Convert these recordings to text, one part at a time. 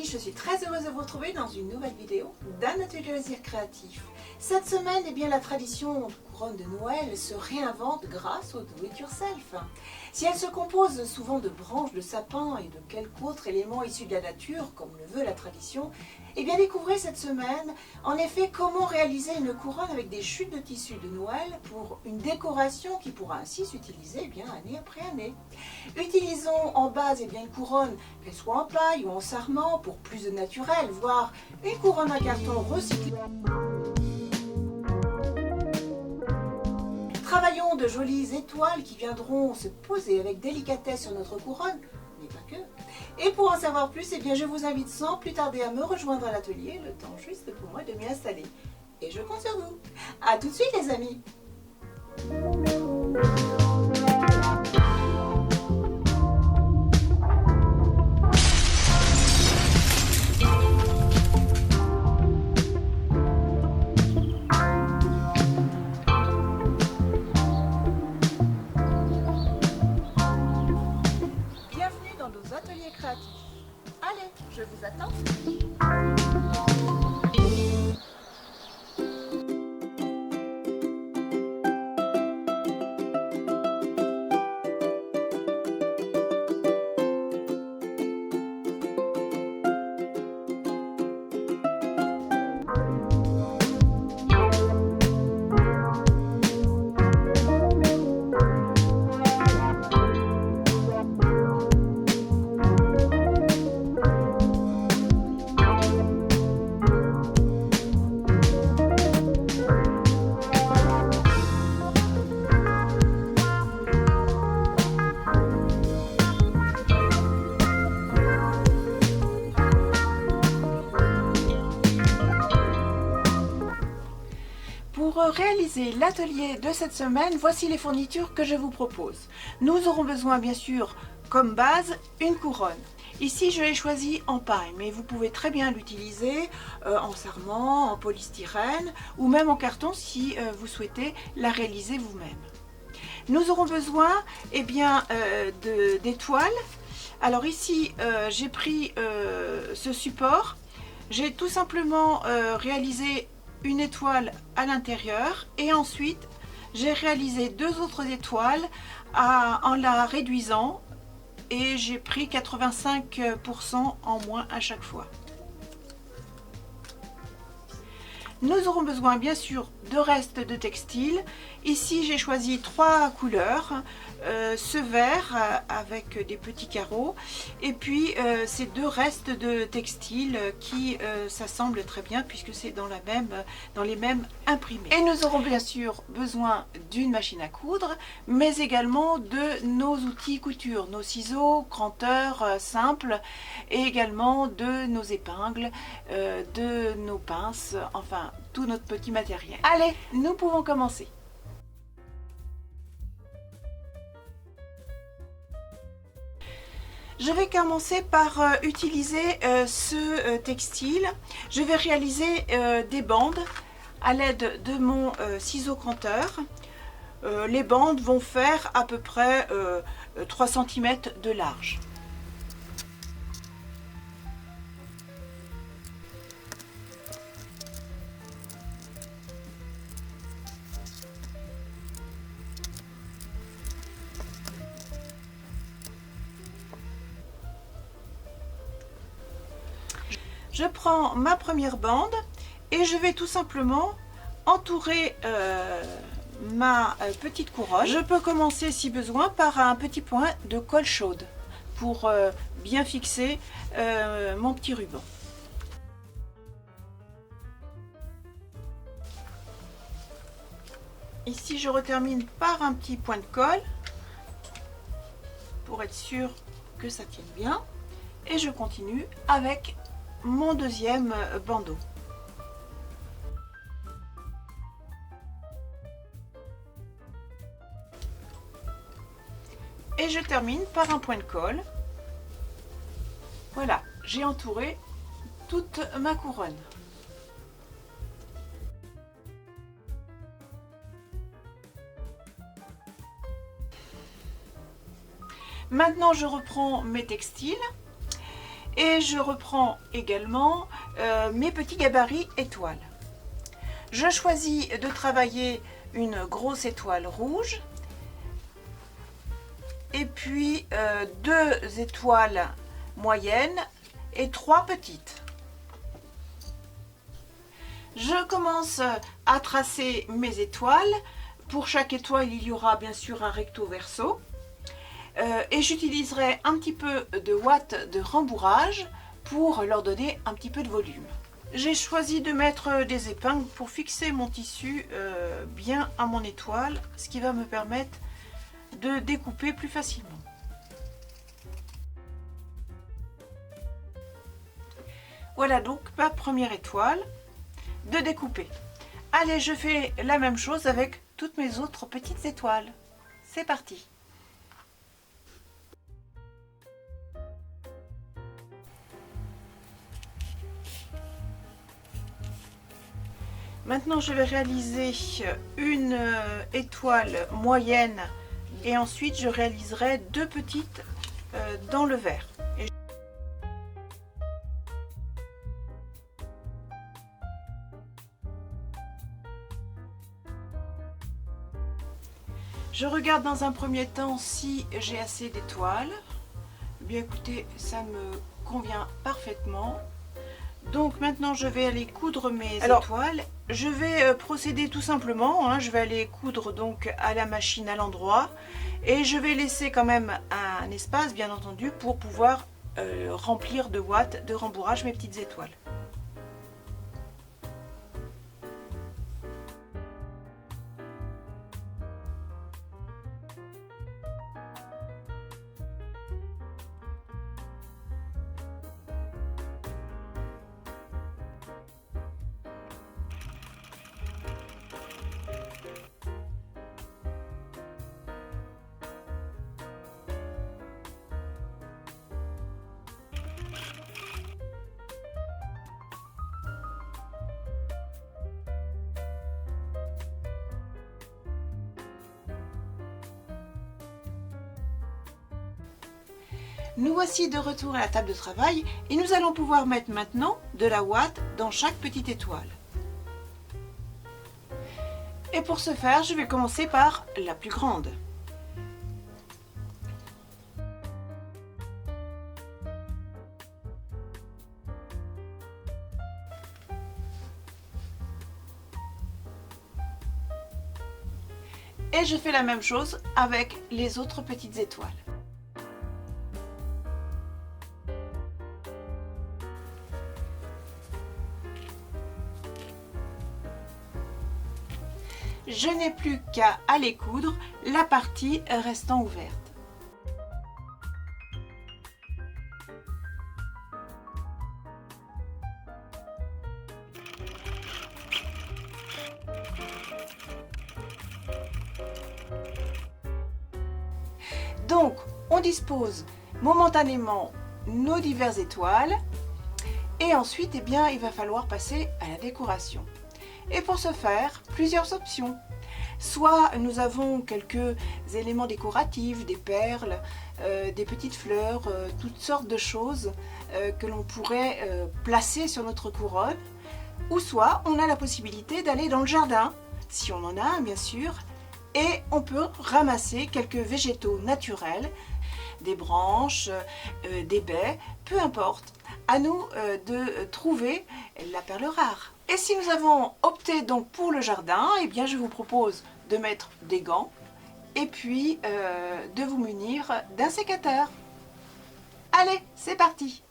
Je suis très heureuse de vous retrouver dans une nouvelle vidéo d'un atelier loisir créatif. Cette semaine, la tradition de couronne de Noël se réinvente grâce au do-it-yourself. Si elle se compose souvent de branches de sapin et de quelques autres éléments issus de la nature, comme le veut la tradition, découvrez cette semaine en effet comment réaliser une couronne avec des chutes de tissu de Noël pour une décoration qui pourra ainsi s'utiliser année après année. Utilisons en base une couronne, qu'elle soit en paille ou en sarment pour plus de naturel, voire une couronne en carton recyclé. Travaillons de jolies étoiles qui viendront se poser avec délicatesse sur notre couronne, mais pas que. Et pour en savoir plus, je vous invite sans plus tarder à me rejoindre à l'atelier, le temps juste pour moi de m'y installer. Et je compte sur vous. A tout de suite les amis. Atelier créatif. Allez, je vous attends. Pour réaliser l'atelier de cette semaine, voici les fournitures que je vous propose. Nous aurons besoin bien sûr, comme base, une couronne. Ici je l'ai choisi en paille, mais vous pouvez très bien l'utiliser en sarment, en polystyrène ou même en carton si vous souhaitez la réaliser vous-même. Nous aurons besoin d'étoiles. Alors ici j'ai pris ce support, j'ai tout simplement réalisé une étoile à l'intérieur et ensuite j'ai réalisé deux autres étoiles en la réduisant et j'ai pris 85% en moins à chaque fois. Nous aurons besoin bien sûr de restes de textile. Ici j'ai choisi trois couleurs, ce vert avec des petits carreaux et puis ces deux restes de textile qui s'assemblent très bien puisque c'est dans les mêmes imprimés. Et nous aurons bien sûr besoin d'une machine à coudre, mais également de nos outils couture, nos ciseaux, cranteurs simples et également de nos épingles, de nos pinces, enfin tout notre petit matériel. Allez, nous pouvons commencer. Je vais commencer par utiliser ce textile. Je vais réaliser des bandes à l'aide de mon ciseau cranteur. Les bandes vont faire à peu près 3 cm de large. Je prends ma première bande et je vais tout simplement entourer ma petite couronne. Je peux commencer si besoin par un petit point de colle chaude pour bien fixer mon petit ruban. Ici je retermine par un petit point de colle pour être sûr que ça tienne bien et je continue avec mon deuxième bandeau. Et je termine par un point de colle. Voilà, j'ai entouré toute ma couronne. Maintenant, je reprends mes textiles et je reprends également mes petits gabarits étoiles. Je choisis de travailler une grosse étoile rouge et puis 2 étoiles moyennes et 3 petites. Je commence à tracer mes étoiles. Pour chaque étoile, il y aura bien sûr un recto verso. Et j'utiliserai un petit peu de ouate de rembourrage pour leur donner un petit peu de volume. J'ai choisi de mettre des épingles pour fixer mon tissu bien à mon étoile, ce qui va me permettre de découper plus facilement. Voilà donc ma première étoile de découper. Allez, je fais la même chose avec toutes mes autres petites étoiles. C'est parti! Maintenant, je vais réaliser une étoile moyenne et ensuite je réaliserai 2 petites dans le vert. Je regarde dans un premier temps si j'ai assez d'étoiles. Bien écoutez, ça me convient parfaitement. Donc maintenant je vais aller coudre mes étoiles. Je vais procéder tout simplement, hein, je vais aller coudre donc à la machine à l'endroit et je vais laisser quand même un espace bien entendu pour pouvoir remplir de ouate de rembourrage mes petites étoiles. Nous voici de retour à la table de travail et nous allons pouvoir mettre maintenant de la ouate dans chaque petite étoile. Et pour ce faire, je vais commencer par la plus grande. Et je fais la même chose avec les autres petites étoiles. Je n'ai plus qu'à aller coudre la partie restant ouverte. Donc, on dispose momentanément nos diverses étoiles et ensuite, eh bien, il va falloir passer à la décoration. Et pour ce faire, plusieurs options. Soit nous avons quelques éléments décoratifs, des perles, des petites fleurs, toutes sortes de choses que l'on pourrait placer sur notre couronne. Ou soit on a la possibilité d'aller dans le jardin, si on en a un bien sûr, et on peut ramasser quelques végétaux naturels, des branches, des baies, peu importe. À nous de trouver la perle rare. Et si nous avons opté donc pour le jardin, eh bien je vous propose de mettre des gants et puis de vous munir d'un sécateur. Allez, c'est parti!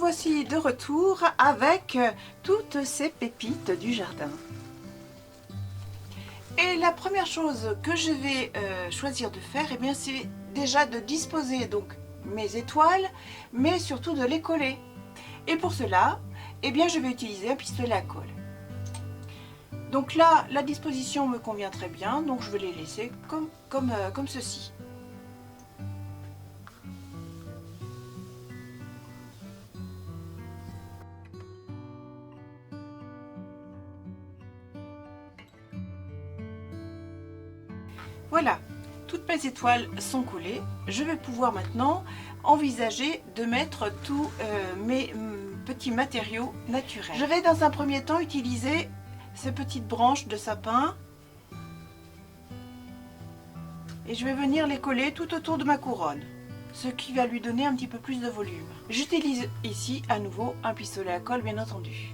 voici de retour avec toutes ces pépites du jardin. Et la première chose que je vais choisir de faire, eh bien, c'est déjà de disposer donc mes étoiles, mais surtout de les coller. Et pour cela, eh bien, je vais utiliser un pistolet à colle. Donc là, la disposition me convient très bien, donc je vais les laisser comme ceci. Voilà, toutes mes étoiles sont collées. Je vais pouvoir maintenant envisager de mettre tous mes petits matériaux naturels. Je vais dans un premier temps utiliser ces petites branches de sapin et je vais venir les coller tout autour de ma couronne, ce qui va lui donner un petit peu plus de volume. J'utilise ici à nouveau un pistolet à colle, bien entendu.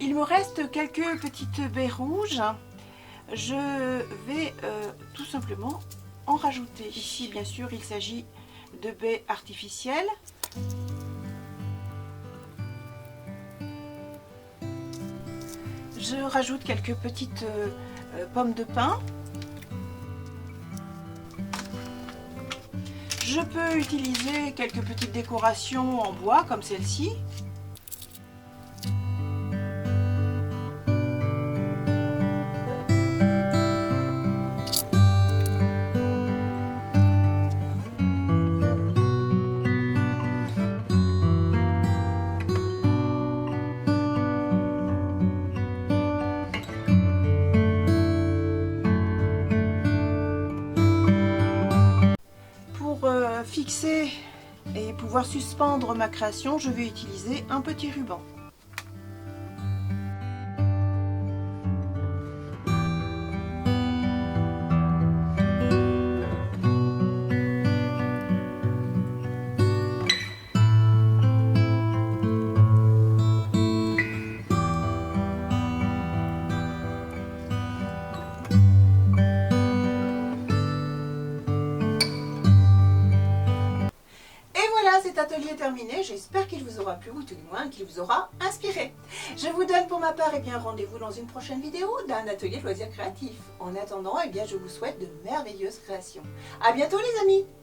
Il me reste quelques petites baies rouges. Je vais tout simplement en rajouter. Ici, bien sûr, il s'agit de baies artificielles. Je rajoute quelques petites pommes de pin. Je peux utiliser quelques petites décorations en bois comme celle-ci. Fixer et pouvoir suspendre ma création, je vais utiliser un petit ruban. Cet atelier est terminé, j'espère qu'il vous aura plu ou tout du moins qu'il vous aura inspiré. Je vous donne pour ma part rendez-vous dans une prochaine vidéo d'un atelier loisirs créatifs. En attendant, je vous souhaite de merveilleuses créations. À bientôt les amis!